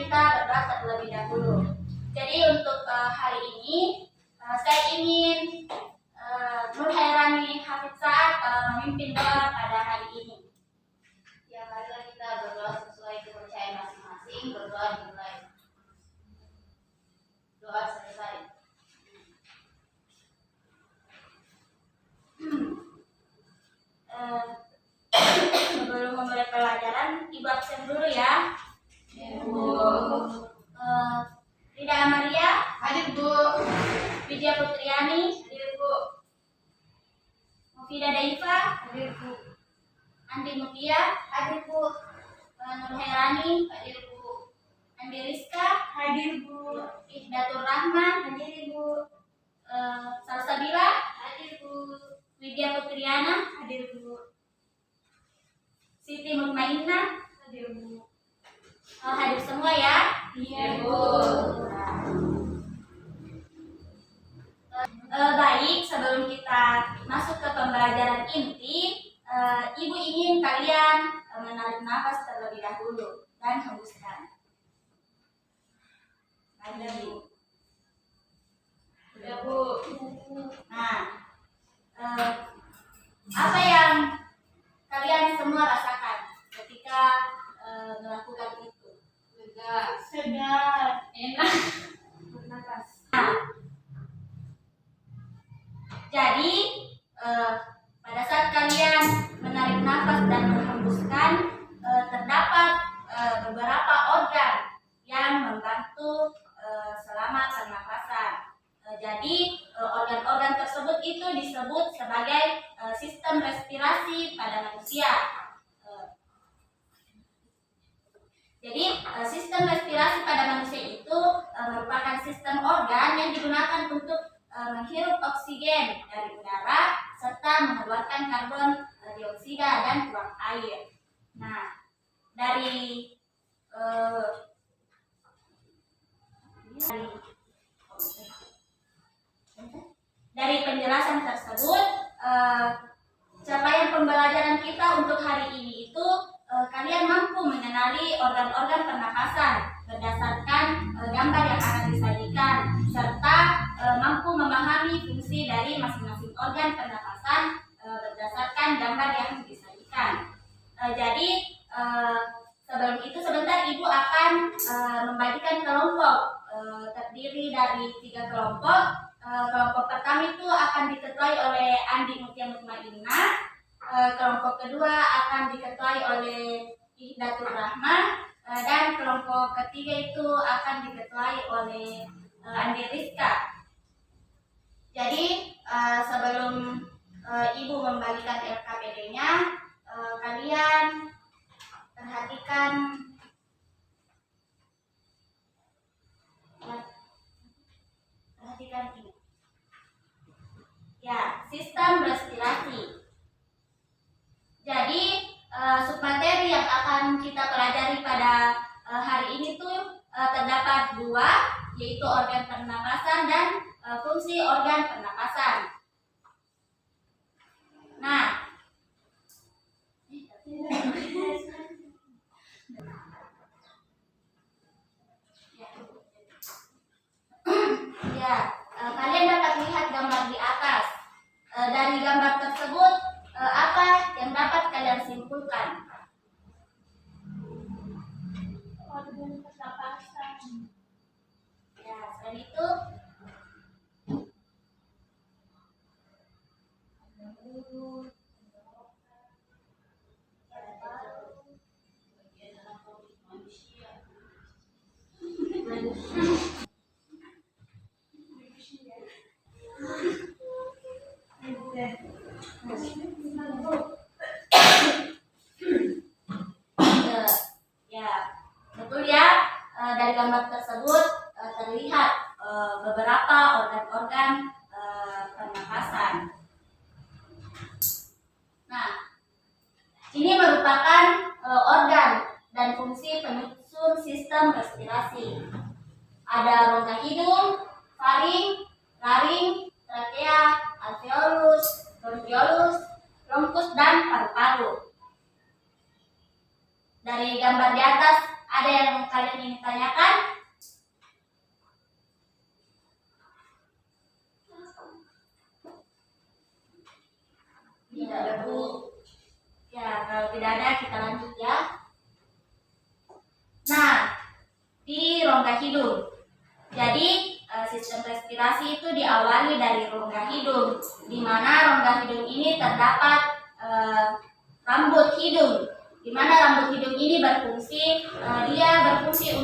kita berdoa terlebih dahulu. Jadi untuk hari ini saya ingin Nurhairani Hafizat memimpin doa pada hari ini. Ya, marilah kita berdoa sesuai kepercayaan masing-masing. Berdoa dimulai. Doa selesai. Sebelum memulai pelajaran, Ibu absen dulu ya. Ibu. Rida Amaria, Hadir, Bu. Widya Putriani, Hadir, Bu. Mufida Daifa, Hadir, Bu. Andi Mutia, Hadir, Bu. Nurhairani, Hadir, Bu. Andi Rizka, Hadir, Bu. Ihdatul Rahman, Hadir, Bu. Salsabila, Hadir, Bu. Widya Putriana, Hadir, Bu. Siti Mutmainnah, Hadir, Bu. hadir semua ya. Iya, Bu. Baik, sebelum kita masuk ke pembelajaran inti, Ibu ingin kalian menarik nafas terlebih dahulu dan hembuskan. Ada Bu. Udah, Bu. Nah, apa yang kalian semua rasakan ketika melakukan itu? Lega. Segar, Enak. bernapas. Nah, jadi pada saat kalian menarik nafas dan menghembuskan, terdapat beberapa organ yang membantu selama pernapasan. Jadi organ-organ tersebut itu disebut sebagai sistem respirasi pada manusia. Jadi sistem respirasi pada manusia itu merupakan sistem organ yang digunakan untuk menghirup oksigen dari udara serta mengeluarkan karbon dioksida dan buang air. Nah, dari penjelasan tersebut, capaian pembelajaran kita untuk hari ini itu kalian mampu mengenali organ-organ pernapasan berdasarkan gambar yang akan disajikan, serta mampu memahami fungsi dari masing-masing organ pernapasan berdasarkan gambar yang disajikan. Jadi sebelum itu sebentar Ibu akan membagikan kelompok terdiri dari 3 kelompok. Kelompok pertama itu akan diketuai oleh Andi Mutia Mutmainnah. Kelompok kedua akan diketuai oleh Ihdatul Rahman, dan kelompok ketiga itu akan diketuai oleh Andi Rizka. Jadi sebelum Ibu membagikan LKPD-nya, kalian perhatikan ini. Ya, sistem respirasi. Jadi submateri yang akan kita pelajari pada hari ini tuh terdapat 2, yaitu organ pernapasan dan fungsi organ pernapasan. Nah, ya, kalian dapat lihat gambar di atas. Dari gambar tersebut, apa yang dapat kalian simpulkan? Organ pernapasan. Ya, selain itu ya, betul ya. Dari gambar tersebut terlihat beberapa organ-organ pernapasan. Nah, ini merupakan organ dan fungsi penyusun sistem respirasi. Ada rongga hidung, faring, laring, trakea, alveolus, bronkiolus, bronkus, dan paru-paru. Dari gambar di atas Ada yang kalian ingin tanyakan? Tidak ada, Bu. Ya, kalau tidak ada kita lanjut ya. Nah, di rongga hidung. Jadi sistem respirasi itu diawali dari rongga hidung, di mana rongga hidung ini terdapat rambut hidung, di mana rambut hidung ini berfungsi, dia berfungsi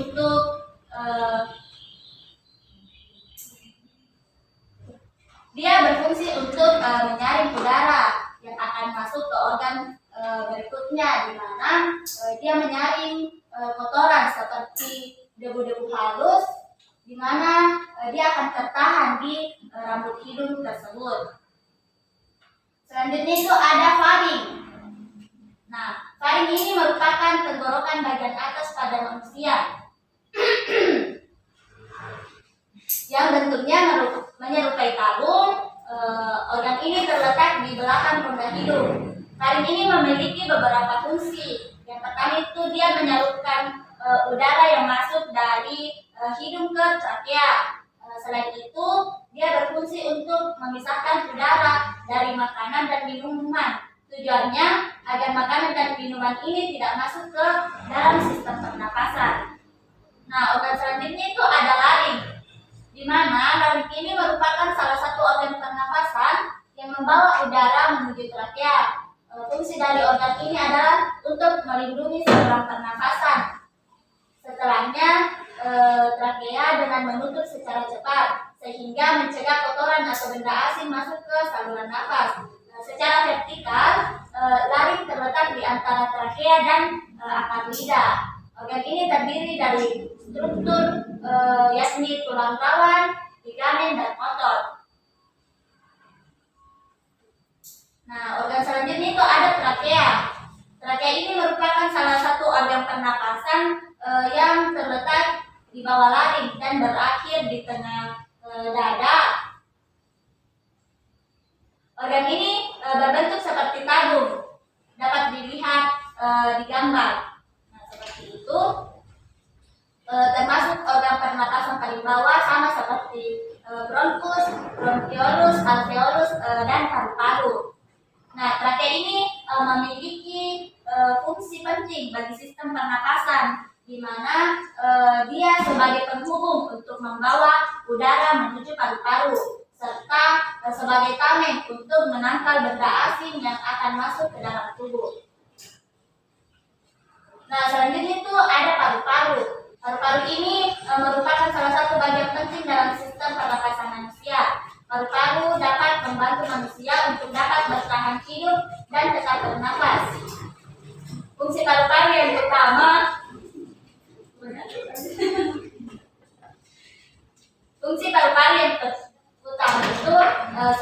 untuk menyaring udara yang akan masuk ke organ berikutnya, di mana dia menyaring kotoran seperti debu-debu halus, di mana dia akan tertahan di rambut hidung tersebut. Selanjutnya itu ada faring. Nah, faring ini merupakan tenggorokan bagian atas pada manusia yang bentuknya menyerupai tabung. Organ ini terletak di belakang rongga hidung. Faring ini memiliki beberapa fungsi. Yang pertama itu dia menyalurkan udara yang masuk dari hidung ke trakea. Selain itu, dia berfungsi untuk memisahkan udara dari makanan dan minuman. Tujuannya agar makanan dan minuman ini tidak masuk ke dalam sistem pernapasan. Nah, organ selanjutnya itu ada laring, di mana laring ini merupakan salah satu organ pernapasan yang membawa udara menuju trakea. Fungsi dari organ ini adalah untuk melindungi saluran pernapasan. Setelahnya, trakea dengan menutup secara cepat sehingga mencegah kotoran atau benda asing masuk ke saluran nafas. Secara vertikal, laring terletak di antara trakea dan akar lidah. Organ ini terdiri dari struktur yakni tulang rawan, ligamen, dan otot. Nah, organ selanjutnya itu ada trakea. Trakea ini merupakan salah satu organ pernapasan yang terletak di bawah laring dan berakhir di tengah dada. Organ ini berbentuk seperti tabung, dapat dilihat di gambar. Nah, seperti itu. Termasuk organ pernapasan paling bawah sama seperti bronkus, bronkiolus, alveolus, dan paru-paru. Nah, trakea ini memiliki fungsi penting bagi sistem pernapasan, di mana dia sebagai penghubung untuk membawa udara menuju paru-paru, serta sebagai tameng untuk menangkal benda asing yang akan masuk ke dalam tubuh. Nah, selanjutnya itu ada paru-paru. Paru-paru ini merupakan salah satu bagian penting dalam sistem pernapasan manusia. Paru-paru dapat membantu manusia untuk dapat bertahan hidup dan tetap bernapas. Fungsi paru-paru yang utama itu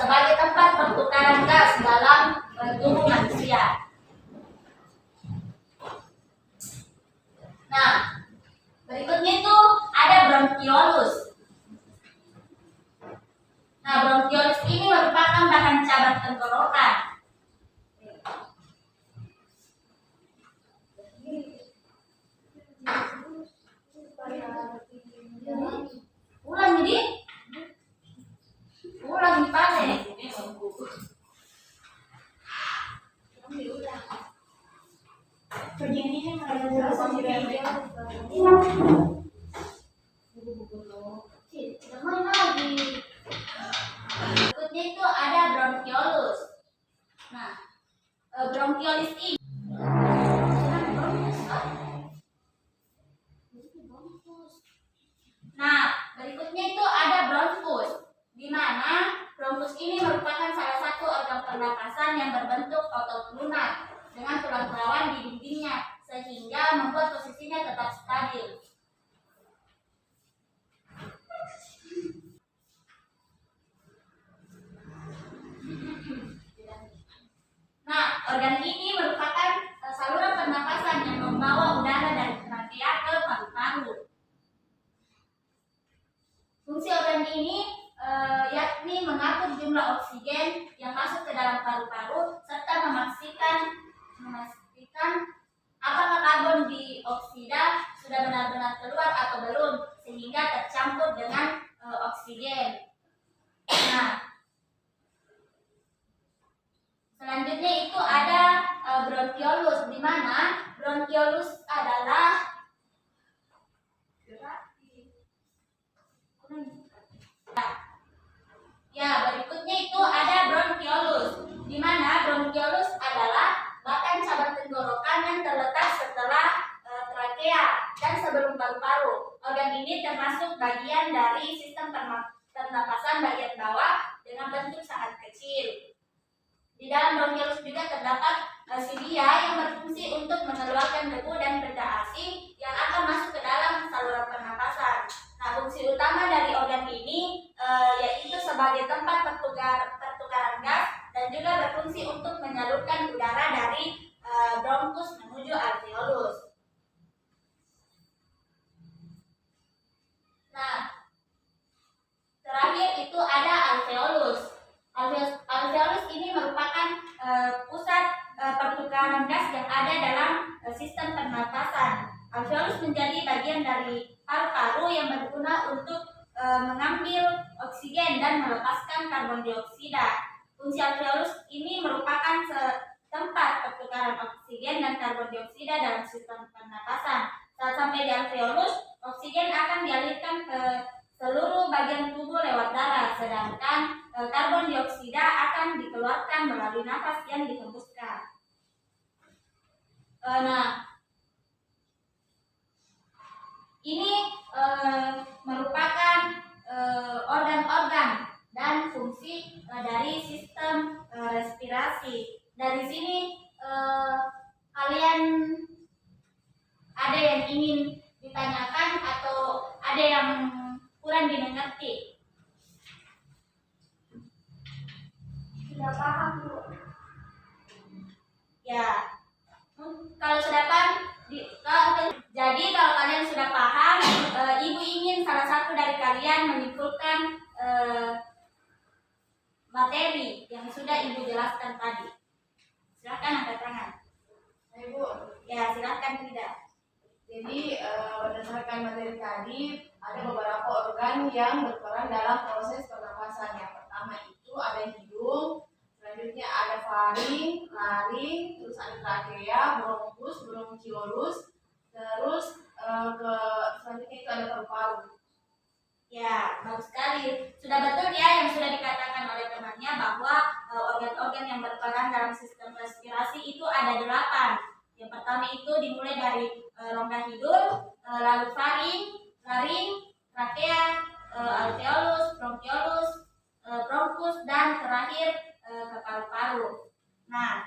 sebagai tempat pertukaran gas dalam tubuh manusia. Nah, berikutnya itu ada bronkiolus. Nah, bronkiolus ini merupakan bahan cabang tenggorokan. Ulang jadi? Ulang dipakai. Berikutnya itu ada bronkiolus. Nah, bronkiolus ini berikutnya itu ada bronkus, di mana bronkus ini merupakan salah satu organ pernapasan yang berbentuk otot lunak dengan tulang rawan di dindingnya, sehingga membuat posisinya tetap stabil. Nah, organ ini merupakan saluran pernapasan yang membawa udara dari trakea ke paru-paru. Fungsi organ ini yakni mengatur jumlah oksigen yang masuk ke dalam paru-paru serta memastikan apakah karbon dioksida sudah benar-benar keluar atau belum, sehingga tercampur dengan oksigen. Nah, selanjutnya itu ada bronkiolus, di mana bronkiolus adalah berikutnya itu ada bronkiolus, di mana bronkiolus adalah batang cabang tenggorokan yang terletak setelah trakea dan sebelum paru-paru. Organ ini termasuk bagian dari sistem pernapasan bagian bawah dengan bentuk sangat kecil. Di dalam bronkiolus juga terdapat silia yang berfungsi untuk mengeluarkan debu dan benda asing yang akan masuk ke dalam saluran pernapasan. Nah, fungsi utama dari organ ini yaitu sebagai tempat pertukaran gas dan juga berfungsi untuk menyalurkan udara dari bronkus menuju alveolus. Nah, terakhir itu ada alveolus. Alveolus ini merupakan pusat pertukaran gas yang ada dalam sistem pernapasan. Alveolus menjadi bagian dari paru-paru yang berguna untuk mengambil oksigen dan melepaskan karbon dioksida. Fungsi alveolus ini merupakan tempat pertukaran oksigen dan karbon dioksida dalam sistem pernapasan. Saat sampai di alveolus, oksigen akan dialirkan ke seluruh bagian tubuh lewat darah, sedangkan karbon dioksida akan dikeluarkan melalui nafas yang dihembuskan. Nah, ini merupakan organ-organ dan fungsi dari sistem respirasi. Dari sini kalian ada yang ingin ditanyakan atau ada yang kurang dimengerti? Sudah paham, Bu? Ya. Kalau sudah paham, jadi kalau kalian sudah paham, Ibu ingin salah satu dari kalian menyimpulkan materi yang sudah Ibu jelaskan tadi. Silakan angkat tangan. Ibu. Ya, silakan tidak. Jadi berdasarkan materi tadi ada beberapa organ yang berperan dalam proses pernapasan. Yang pertama itu ada hidung, selanjutnya ada faring, laring, terus ada trakea, bronkus, bronkiolus, terus selanjutnya itu ada paru-paru. Ya, bagus sekali. Sudah betul ya yang sudah dikatakan oleh temannya bahwa organ-organ yang berperan dalam sistem respirasi itu ada 8. Yang pertama itu dimulai dari rongga hidung, lalu faring, laring, trakea, alveolus, bronkiolus, bronkus, dan terakhir ke paru-paru. Nah,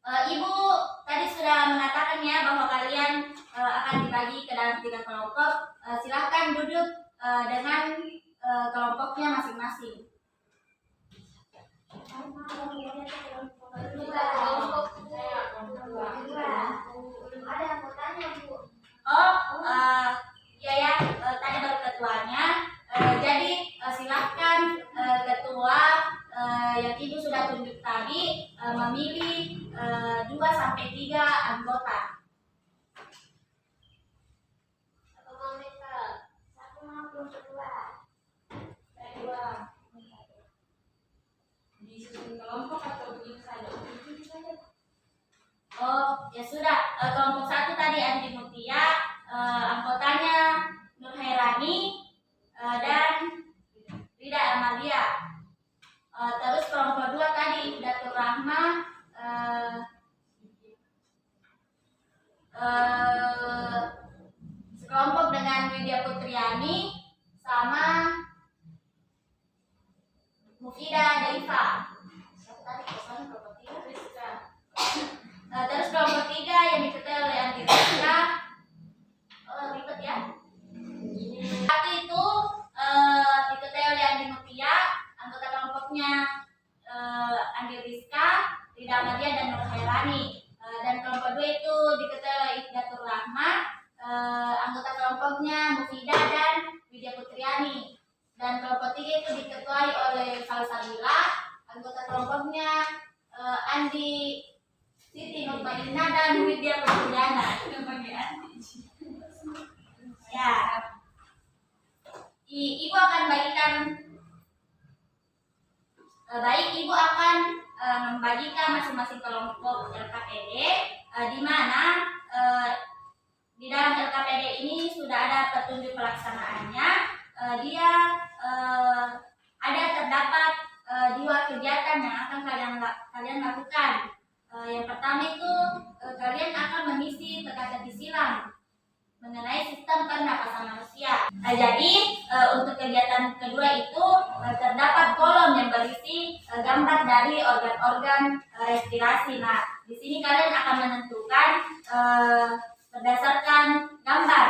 Ibu tadi sudah mengatakan ya bahwa kalian akan dibagi ke dalam 3 kelompok. Silahkan duduk dengan kelompoknya masing-masing. Ada yang mau tanya, Bu? Tadi baru ketuanya. Jadi silahkan ketua yang Ibu sudah tunjuk tadi memilih 2-3 anggota. Disusun kelompok atau begitu saja? Oh, ya sudah. Kelompok 1 tadi Andi Mutia, anggotanya Nur Hairani dan Rida Amalia. Terus kelompok 2 tadi Datur Rahma, sekelompok dengan Widya Putriani sama Mufidah Daifa. Terus kelompok 3 yang diketuai oleh Andi Rizka. Ribet ya. Satu itu diketuai oleh Andi Mutia, anggota kelompoknya Andi Rizka, Rida Amalia, dan Nur Hairani. Dan kelompok 2 itu diketuai oleh Datur Rahma, anggota kelompoknya Mufidah dan Widya Putriani. Dan kelompok 3 itu diketuai oleh Salsabila, anggota kelompoknya Andi Siti Nurmaina dan Widya Putriana. Ya, Ibu akan bagikan, Ibu akan membagikan masing-masing kelompok LKPD, di mana di dalam LKPD ini sudah ada petunjuk pelaksanaannya. Dia ada terdapat 2 kegiatan yang akan kalian lakukan. Yang pertama itu kalian akan mengisi teka-teki silang mengenai sistem pernapasan manusia. Jadi untuk kegiatan kedua itu terdapat kolom yang berisi gambar dari organ-organ respirasi. Nah, di sini kalian akan menentukan berdasarkan gambar.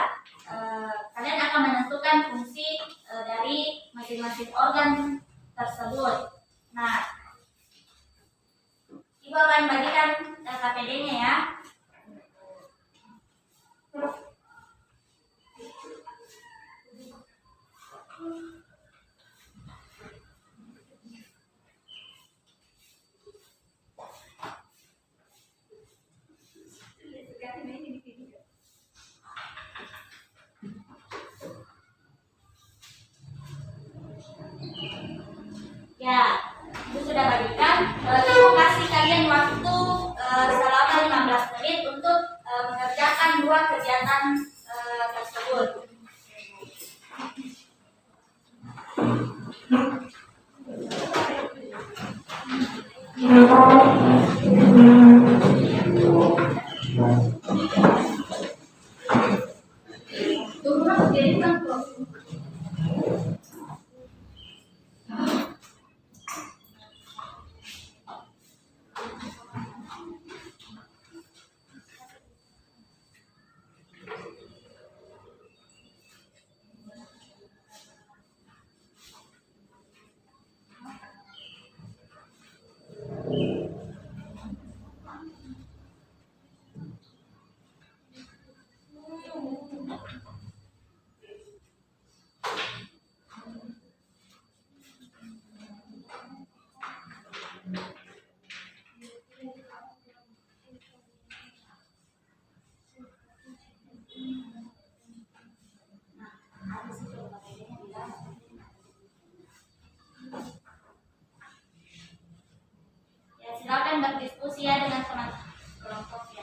Kalian akan menentukan fungsi dari masing-masing organ tersebut. Nah, Ibu akan bagikan KPD-nya ya. Ya, Ibu sudah bagikan. Ibu kasih kalian waktu selama 15 menit untuk mengerjakan 2 kegiatan tersebut. Tunggu jadi kan. Ya, silakan berdiskusi ya dengan teman kelompok ya.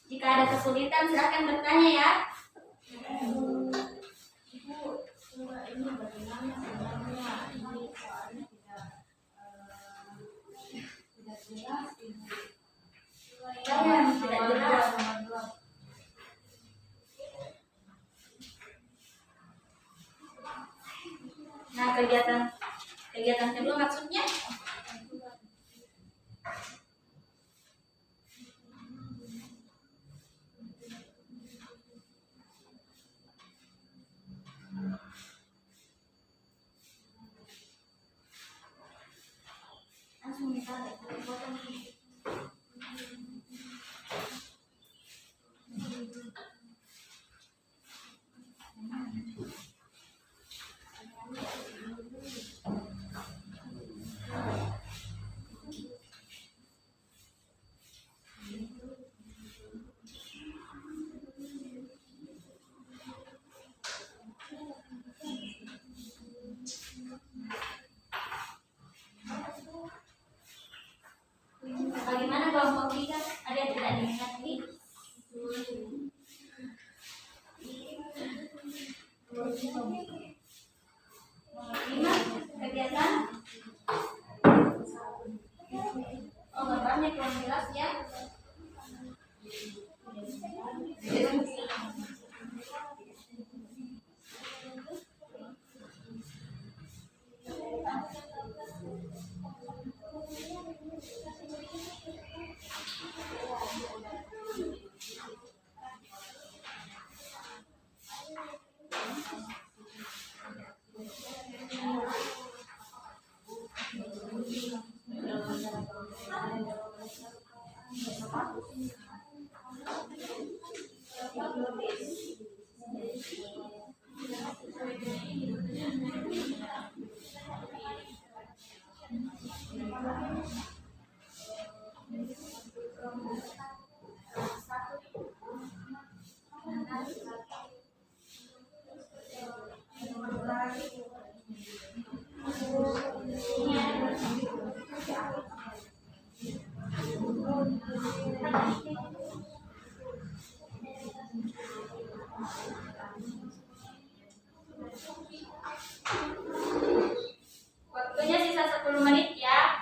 Jika ada kesulitan silakan bertanya ya. Ini bagaimana sebenarnya ini soalnya tidak jelas ini. Tidak jelas. Nah, kegiatan kedua maksudnya? Langsung ditarik, potong. Bagaimana kelompok 3? Ada yang tidak diminati? Lima kegiatan. Oh, gambarnya kurang jelas ya. Waktunya sisa 10 menit ya.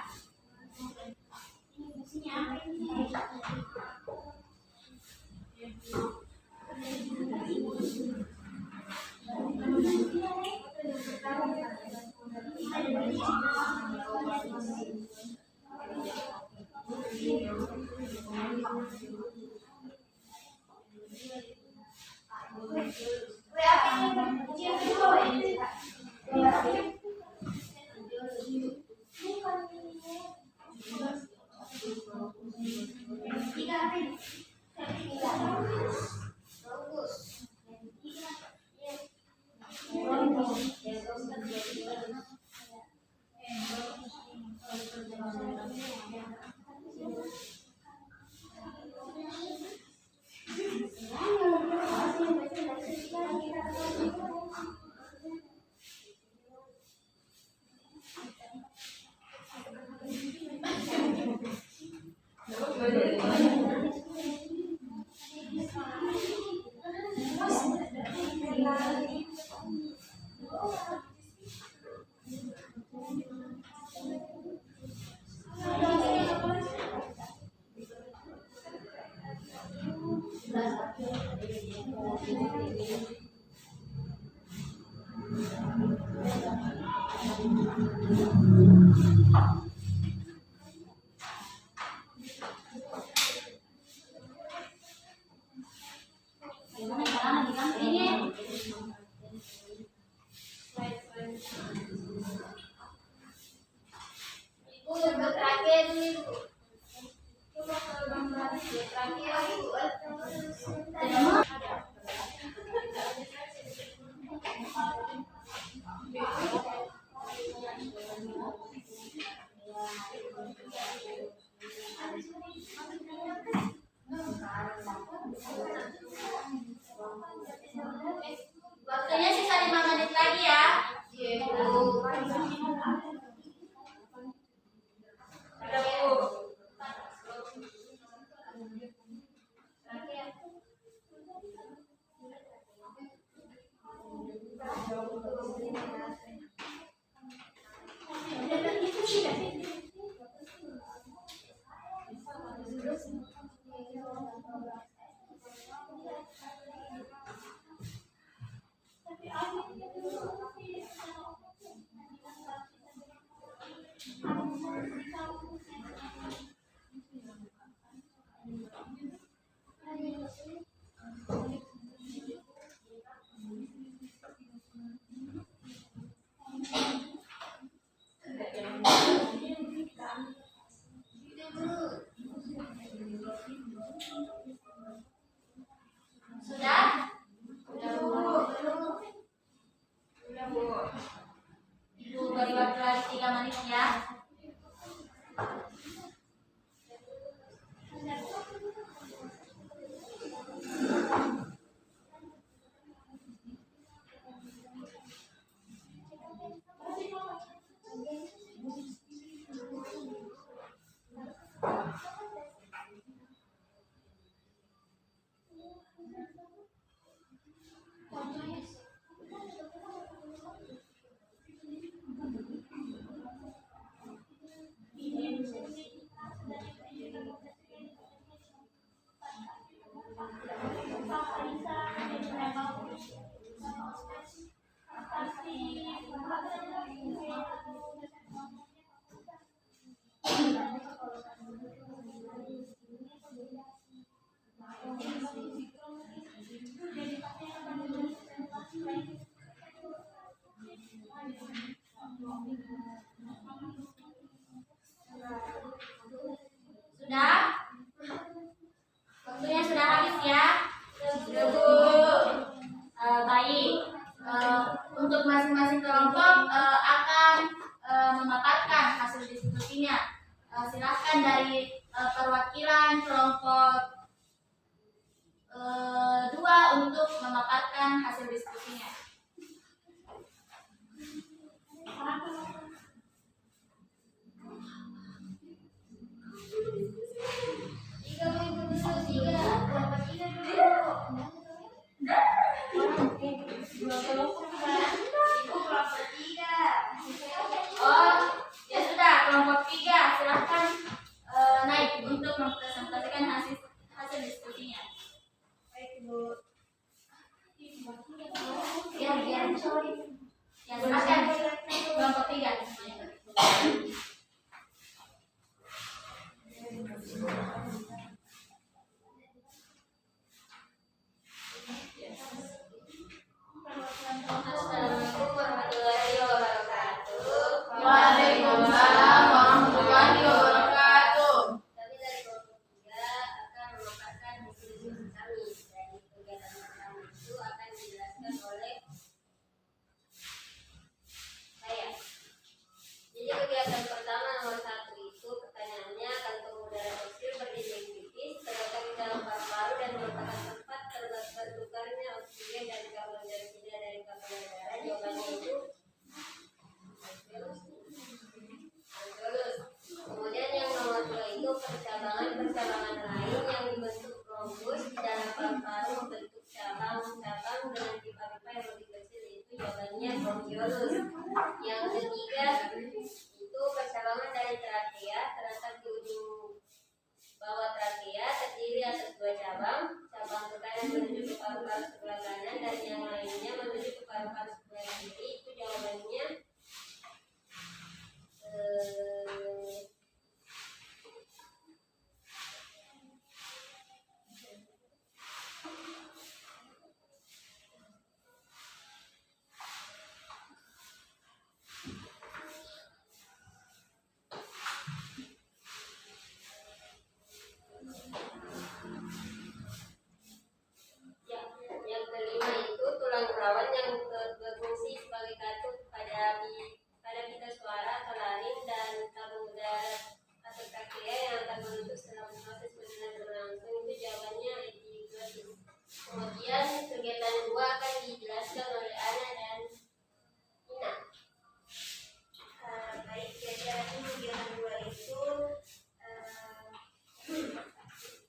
Gimana cara diganti ini? Ibu yang terakhir nih Bu. Coba kalau gambar yang terakhir Ibu. Waktunya sisa 5 menit lagi ya. Iya Bu. Ada Bu. Sudah? Ibu beri waktu lagi 3 menit ya. Sudah? Waktunya sudah habis ya. Baik. Untuk masing-masing kelompok akan memaparkan hasil diskusinya. Silakan dari perwakilan kelompok 2 untuk memaparkan hasil diskusinya. mempresentasikan hasil diskusinya. Baik, Ibu. Biar sorry. Ya, silakan. Kelompok 3. Assalamualaikum warahmatullahi wabarakatuh. Waalaikumsalam warahmatullahi wabarakatuh. Kami dari kelompok 3 akan memaparkan hasil diskusi kami. Dari kegiatan pertama itu akan dijelaskan oleh saya. Jadi kegiatan pertama nomor 1 itu pertanyaannya kantong udara kecil berdinding tipis terletak di dalam paru-paru dan merupakan tempat bertukarnya oksigen dan karbon dioksida dari kapal udara. Jawabannya itu Angelus. Kemudian yang nomor 2 itu percabangan lain yang dibentuk trombus di dalam paru-paru membentuk cabang-cabang dengan pipa-pipa yang lebih kecil, itu jawabannya bronkiolus. Yang ketiga itu percabangan dari trakea terletak di ujung bawah trakea, terdiri atas 2 cabang ke kanan menuju ke paru-paru sebelah kanan dan yang lainnya menuju ke paru-paru sebelah kiri, itu jawabannya yang kelima itu tulang rawan yang berfungsi sebagai katup pada pita suara atau laring dan tabung udara atau trakea yang akan menutup setelah proses pendengaran berlangsung, itu jawabannya epiglotis. Kemudian kegiatan 2 akan dijelaskan oleh Ana dan Ina. Baik, kegiatan 2 itu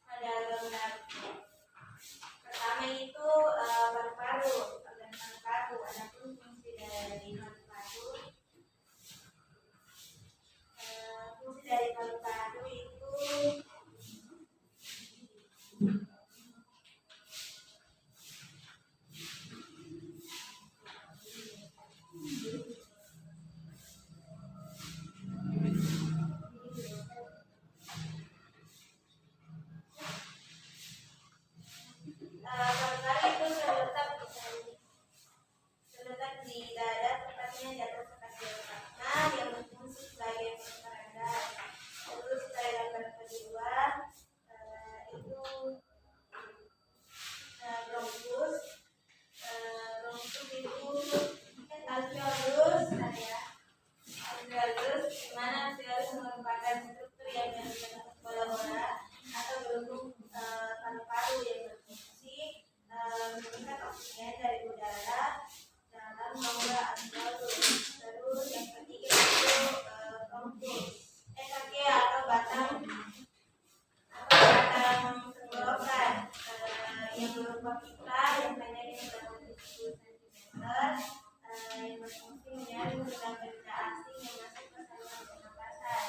pada gambar pertama itu paru-paru, organ paru-paru. Adapun fungsi dari paru-paru itu paru-paru itu terletak di dada, tepatnya di atas otak diafragma yang berfungsi sebagai peredaran. Terus pada gambar kedua itu bronkus. Bronkus itu alveolus, alveolus, di mana alveolus merupakan struktur yang berbentuk bola-bola atau gelembung paru-paru yang berfungsi mengikat oksigen dari udara dalam rongga alveolus. Terus yang ketiga itu bronkus, trachea atau batang tenggorokan yang berupa pipa yang panjangnya 30 cm yang berfungsi menyaring benda-benda asing yang masuk ke saluran pernapasan.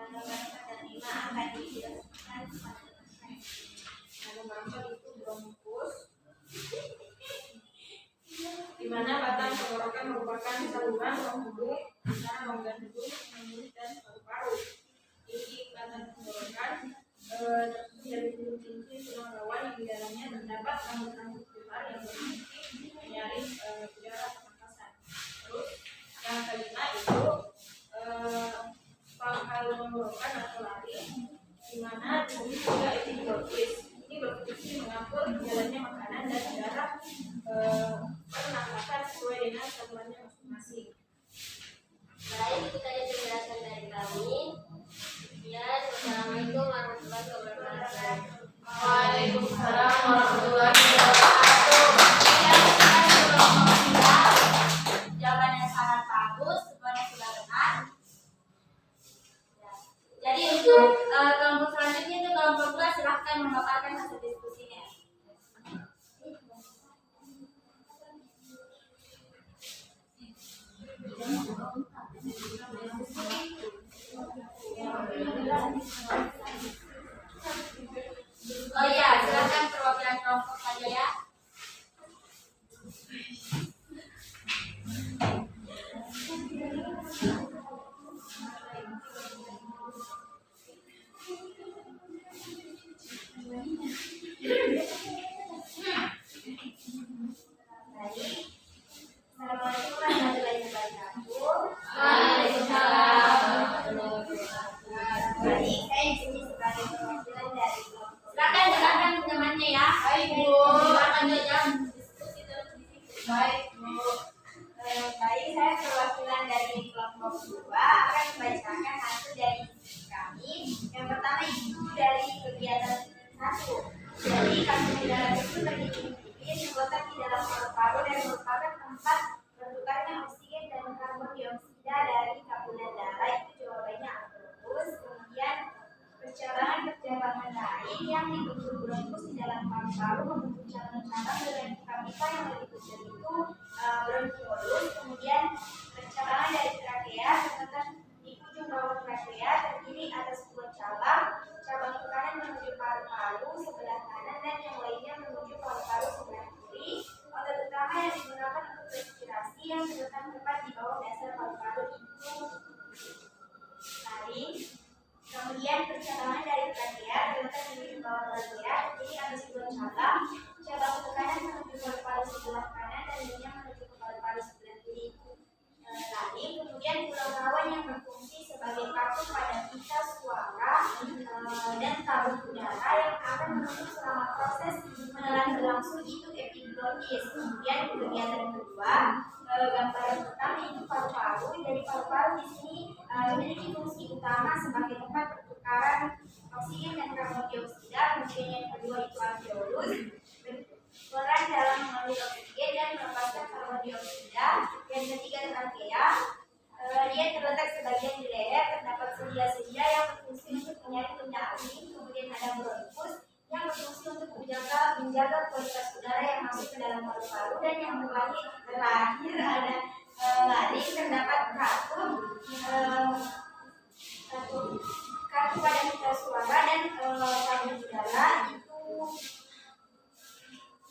Nomor 4 dan 5 akan dijelaskan satu-satu. Nomor 4 itu bronkus, di mana batang tenggorokan merupakan saluran hidung antara rongga hidung, mulut dan paru-paru. Isi batang tenggorokan tersusun dari kunci tulang rawan yang di dalamnya terdapat rambut-rambut pilar yang berfungsi menyaring udara pernapasan. Terus yang kelima itu pangkal tenggorokan atau laring, di mana disebut juga epiglotis. Ini berfungsi mengatur jalannya makanan dan udara pernapasan sesuai dengan salurannya masing-masing. baik, itu tadi penjelasan dari kami. Sekian, wassalamualaikum warahmatullahi wabarakatuh. Waalaikumsalam warahmatullahi wabarakatuh. Jawabannya sangat bagus, semuanya sudah benar. Jadi untuk kelompok selanjutnya itu kelompok 2, silahkan memaparkan hasil diskusinya. yang dibentuk bronkus di dalam paru-paru membentuk cabang-cabang dengan pipa-pipa yang lebih kecil itu bronkiolus. Kemudian percabangan dari trakea terletak di ujung bawah trakea, terdiri atas 2 cabang. Cabang ke kanan menuju paru-paru sebelah kanan dan yang lainnya menuju paru-paru sebelah kiri. Otot utama yang digunakan untuk respirasi yang terletak tepat di bawah dasar paru-paru itu laring. Kemudian percabangan dari trakea terletak di ujung bawah trakea, terdiri atas 2 cabang. Cabang ke kanan menuju paru-paru sebelah kanan dan yang menuju ke paru-paru sebelah kiri laring. Kemudian pulau rawan yang berfungsi sebagai paku pada pita suara dan tabung udara yang akan menutup selama proses menelan berlangsung itu epiglottis. Kemudian kegiatan kedua, gambaran pertama itu paru-paru. Jadi paru-paru di sini memiliki fungsi utama sebagai tempat pertukaran oksigen dan karbon dioksida. Kemudian yang kedua itu alveolus, berperan dalam mengambil oksigen dan melepaskan karbon dioksida. Yang ketiga trakea, dia terletak sebagian di leher, terdapat sedia-sedia yang berfungsi untuk menyaring benda asing. Kemudian ada bronkus yang berfungsi untuk menjaga kualitas udara yang masuk ke dalam paru-paru. Dan yang terakhir ada laring, terdapat kartu pada pita suara dan tabung udara itu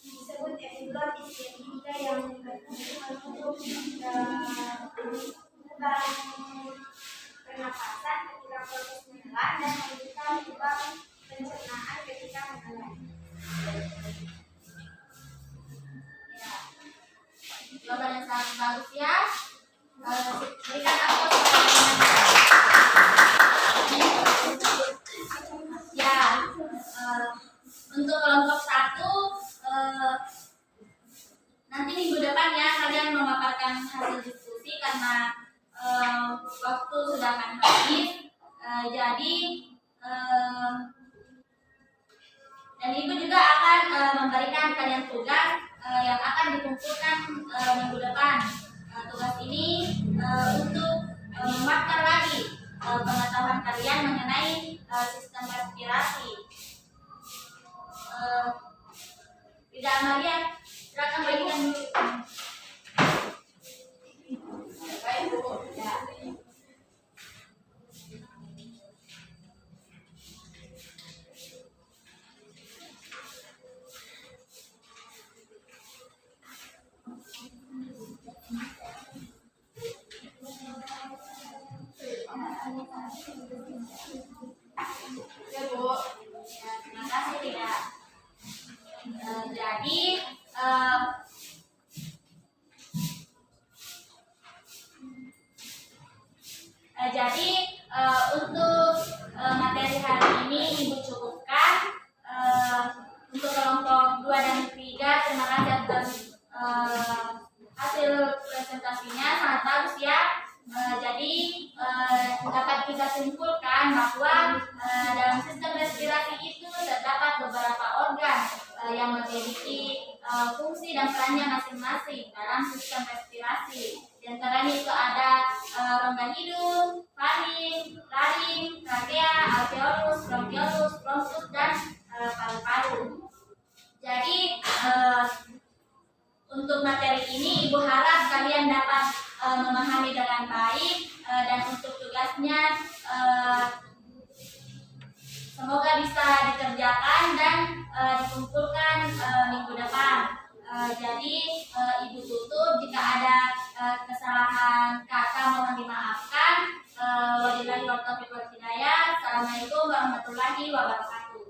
disebut epiglottis. Jadi tiga yang berfungsi untuk pernapasan ketika proses menelan dan membuka lubang pencernaan ketika menelan. Ya, jawaban yang sangat bagus ya. Berikan aplaus ya. Untuk kelompok 1 nanti minggu depan ya kalian memaparkan hasil diskusi karena waktu sudah akan habis. Jadi dan ibu juga akan memberikan kalian tugas yang akan dikumpulkan minggu depan. Tugas ini untuk memaparkan lagi pengetahuan kalian mengenai sistem respirasi. Tidak Amalia, silakan bagikan dulu. Baik, Bu. Ya. Ya, Bu. Ya, terima kasih tidak. Jadi untuk materi hari ini Ibu cukupkan. Untuk kelompok 2 dan 3 terima kasih atas hasil presentasinya, sangat bagus ya. Jadi dapat kita simpulkan bahwa dalam sistem respirasi itu terdapat beberapa organ yang memiliki fungsi dan perannya masing-masing dalam sistem respirasi. Di antaranya itu ada rongga hidung, faring, laring, trakea, alveolus, bronkiolus, bronkus, dan paru-paru. Jadi untuk materi ini Ibu harap kalian dapat memahami dengan baik, dan untuk tugasnya semoga bisa dikerjakan dan dikumpulkan minggu depan. Jadi Ibu tutup, jika ada kesalahan kata mohon dimaafkan. Wabillahi taufiq wal hidayah. Assalamualaikum warahmatullahi wabarakatuh.